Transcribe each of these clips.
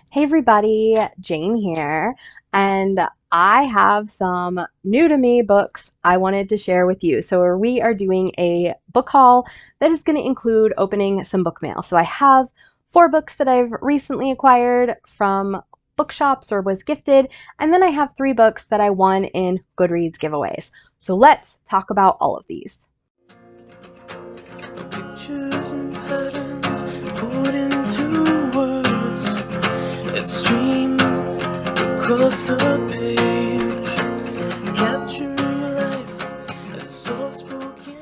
Hey everybody, Jane here, and I have some new to me books I wanted to share with you. So we are doing a book haul that is going to include opening some book mail. So I have 4 books that I've recently acquired from bookshops or was gifted, and then I have 3 books that I won in Goodreads giveaways. So let's talk about all of these. Pictures and patterns put into words that stream across the page, capturing life as soft spoken.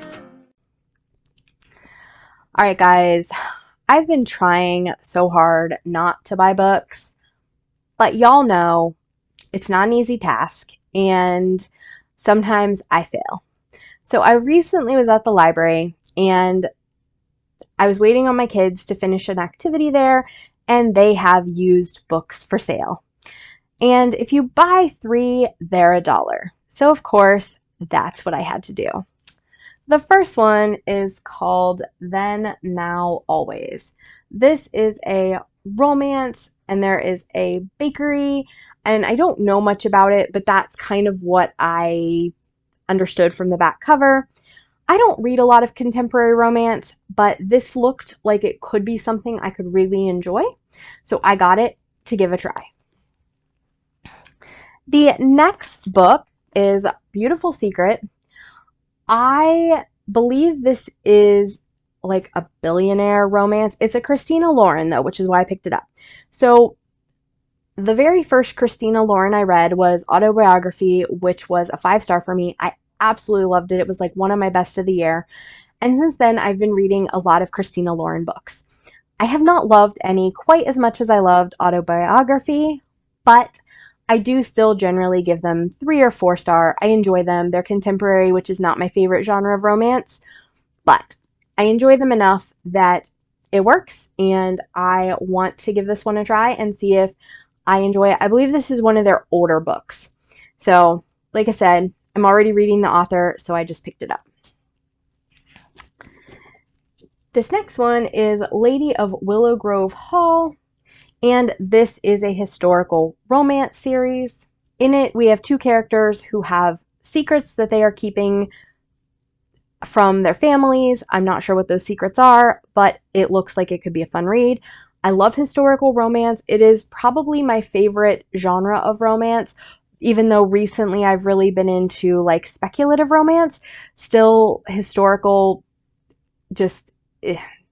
All right, guys, I've been trying so hard not to buy books, but y'all know it's not an easy task, and sometimes I fail. So I recently was at the library and I was waiting on my kids to finish an activity there, and they have used books for sale. And if you buy 3, they're $1. So of course, that's what I had to do. The first one is called Then, Now, Always. This is a romance, and there is a bakery, and I don't know much about it, but that's kind of what I understood from the back cover. I don't read a lot of contemporary romance, but this looked like it could be something I could really enjoy, so I got it to give a try. The next book is Beautiful Secret. I believe this is like a billionaire romance. It's a Christina Lauren, though, which is why I picked it up. So, the very first Christina Lauren I read was Autobiography, which was a 5-star for me. I absolutely loved it. It was like one of my best of the year. And since then, I've been reading a lot of Christina Lauren books. I have not loved any quite as much as I loved Autobiography, but I do still generally give them 3 or 4-star. I enjoy them. They're contemporary, which is not my favorite genre of romance, but I enjoy them enough that it works, and I want to give this one a try and see if I enjoy it. I believe this is one of their older books. So, like I said, I'm already reading the author, so I just picked it up. This next one is Lady of Willow Grove Hall, and this is a historical romance series. In it, we have 2 characters who have secrets that they are keeping from their families. I'm not sure what those secrets are, but it looks like it could be a fun read. I love historical romance. It is probably my favorite genre of romance, even though recently I've really been into like speculative romance. Still, historical, just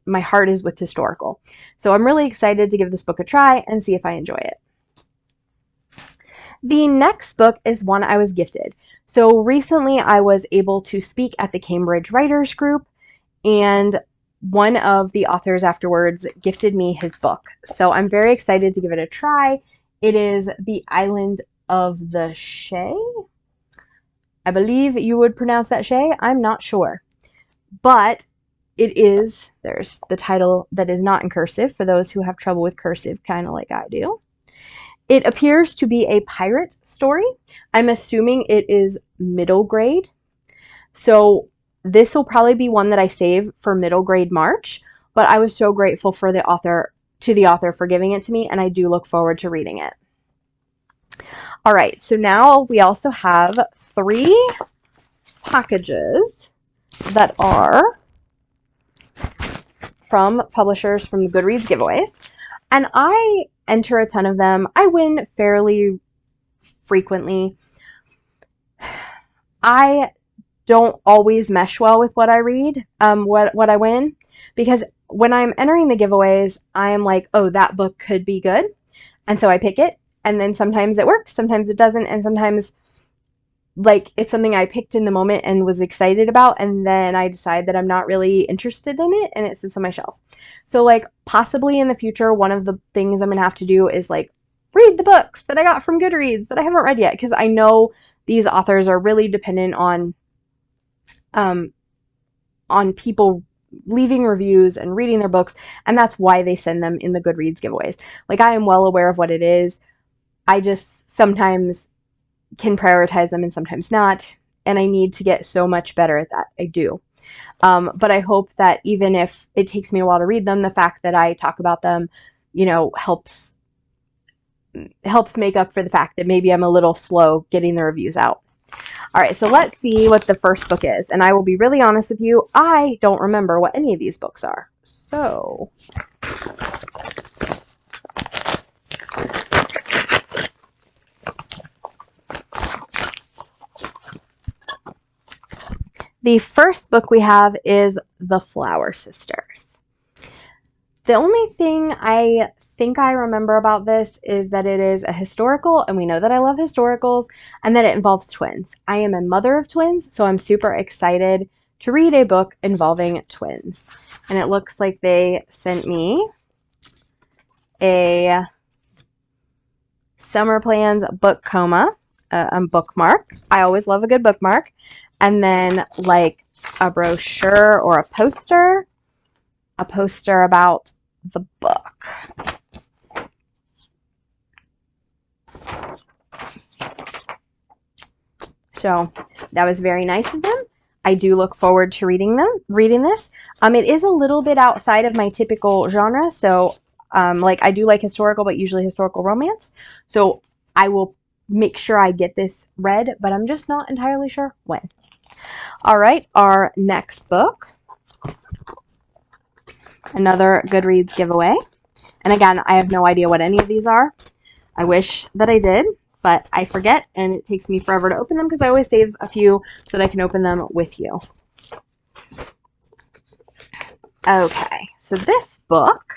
my heart is with historical. So I'm really excited to give this book a try and see if I enjoy it. The next book is one I was gifted. So recently I was able to speak at the Cambridge Writers Group, and one of the authors afterwards gifted me his book. So I'm very excited to give it a try. It is The Island of the Shay. I believe you would pronounce that Shay. I'm not sure. But there's the title that is not in cursive for those who have trouble with cursive, kind of like I do. It appears to be a pirate story. I'm assuming it is middle grade. So this will probably be one that I save for middle grade March, but I was so grateful for the author for giving it to me, and I do look forward to reading it. All right, so now we also have 3 packages that are from publishers from the Goodreads giveaways, and I enter a ton of them. I win fairly frequently. I don't always mesh well with what I read, what I win, because when I'm entering the giveaways, I am like, oh, that book could be good, and so I pick it, and then sometimes it works, sometimes it doesn't, and sometimes like it's something I picked in the moment and was excited about, and then I decide that I'm not really interested in it and it sits on my shelf. So like possibly in the future, one of the things I'm gonna have to do is like read the books that I got from Goodreads that I haven't read yet, because I know these authors are really dependent on people leaving reviews and reading their books, and that's why they send them in the Goodreads giveaways. Like I am well aware of what it is. I just sometimes can prioritize them and sometimes not, and I need to get so much better at that. I do. But I hope that even if it takes me a while to read them, the fact that I talk about them, helps helps make up for the fact that maybe I'm a little slow getting the reviews out. All right, so let's see what the first book is. And I will be really honest with you, I don't remember what any of these books are. So the first book we have is The Flower Sisters. The only thing I think I remember about this is that it is a historical, and we know that I love historicals, and that it involves twins. I am a mother of twins, so I'm super excited to read a book involving twins. And it looks like they sent me a Summer Plans book coma, a bookmark. I always love a good bookmark. And then like a brochure or a poster about the book. So that was very nice of them. I do look forward to reading this. It is a little bit outside of my typical genre, so like I do like historical, but usually historical romance. So I will make sure I get this read, but I'm just not entirely sure when. All right, our next book, another Goodreads giveaway. And again, I have no idea what any of these are. I wish that I did, but I forget, and it takes me forever to open them because I always save a few so that I can open them with you. Okay, so this book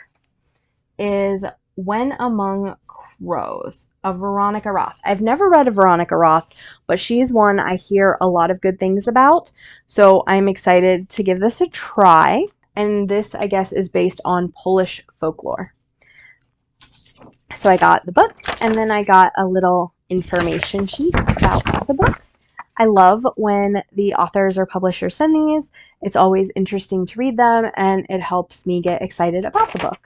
is When Among Crows of Veronica Roth. I've never read a Veronica Roth, but she's one I hear a lot of good things about, so I'm excited to give this a try. And this, I guess, is based on Polish folklore. So I got the book, and then I got a little information sheet about the book. I love when the authors or publishers send these. It's always interesting to read them, and it helps me get excited about the book.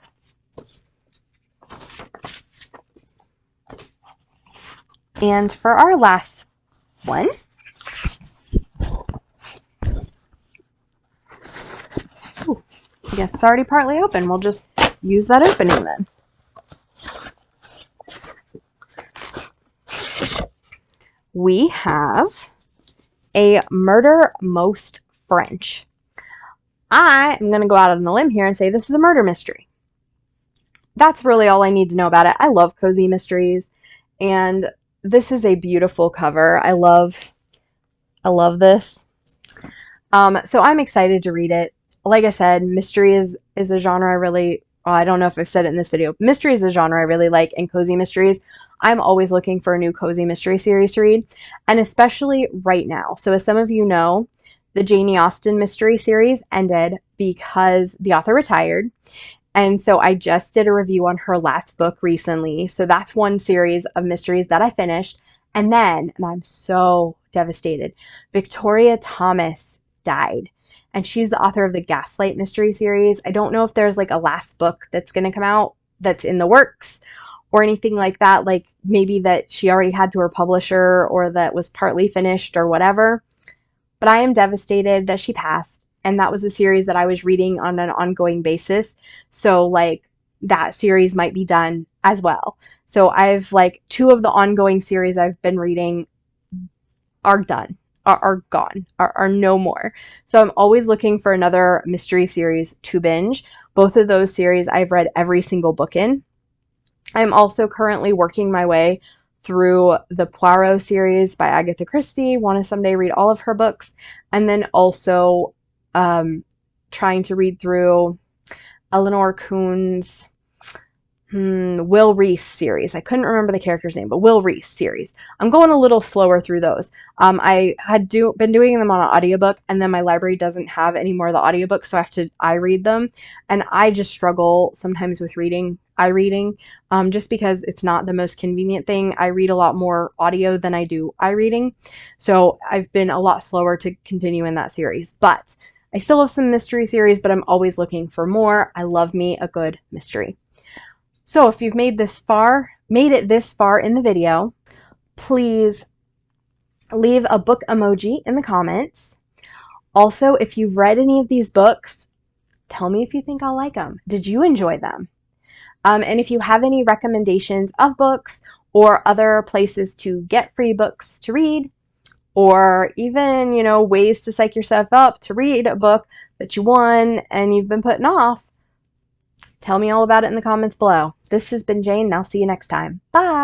And for our last one, I guess it's already partly open. We'll just use that opening then. We have A Murder Most French. I am going to go out on a limb here and say this is a murder mystery. That's really all I need to know about it. I love cozy mysteries, and this is a beautiful cover. I love this. So I'm excited to read it. Like I said, mystery is a genre I really, well, I don't know if I've said it in this video. Mystery is a genre I really like, and cozy mysteries. I'm always looking for a new cozy mystery series to read, and especially right now. So as some of you know, the Janie Austen mystery series ended because the author retired. And so I just did a review on her last book recently. So that's one series of mysteries that I finished. And then, and I'm so devastated, Victoria Thomas died. And she's the author of the Gaslight mystery series. I don't know if there's like a last book that's going to come out that's in the works or anything like that. Like maybe that she already had to her publisher or that was partly finished or whatever. But I am devastated that she passed. And that was a series that I was reading on an ongoing basis. So like that series might be done as well. So I've like 2 of the ongoing series I've been reading are done, are gone, are no more. So I'm always looking for another mystery series to binge. Both of those series I've read every single book in. I'm also currently working my way through the Poirot series by Agatha Christie. Want to someday read all of her books. And then also trying to read through Eleanor Kuhn's Will Reese series. I couldn't remember the character's name, but Will Reese series. I'm going a little slower through those. I had been doing them on an audiobook, and then my library doesn't have any more of the audiobooks, so I have to read them. And I just struggle sometimes with iReading, just because it's not the most convenient thing. I read a lot more audio than I do iReading. So I've been a lot slower to continue in that series. But I still have some mystery series, but I'm always looking for more. I love me a good mystery. So if you've made it this far in the video, please leave a book emoji in the comments. Also, if you've read any of these books, tell me if you think I'll like them. Did you enjoy them? And if you have any recommendations of books or other places to get free books to read, or even, ways to psych yourself up to read a book that you won and you've been putting off, tell me all about it in the comments below. This has been Jane, and I'll see you next time. Bye!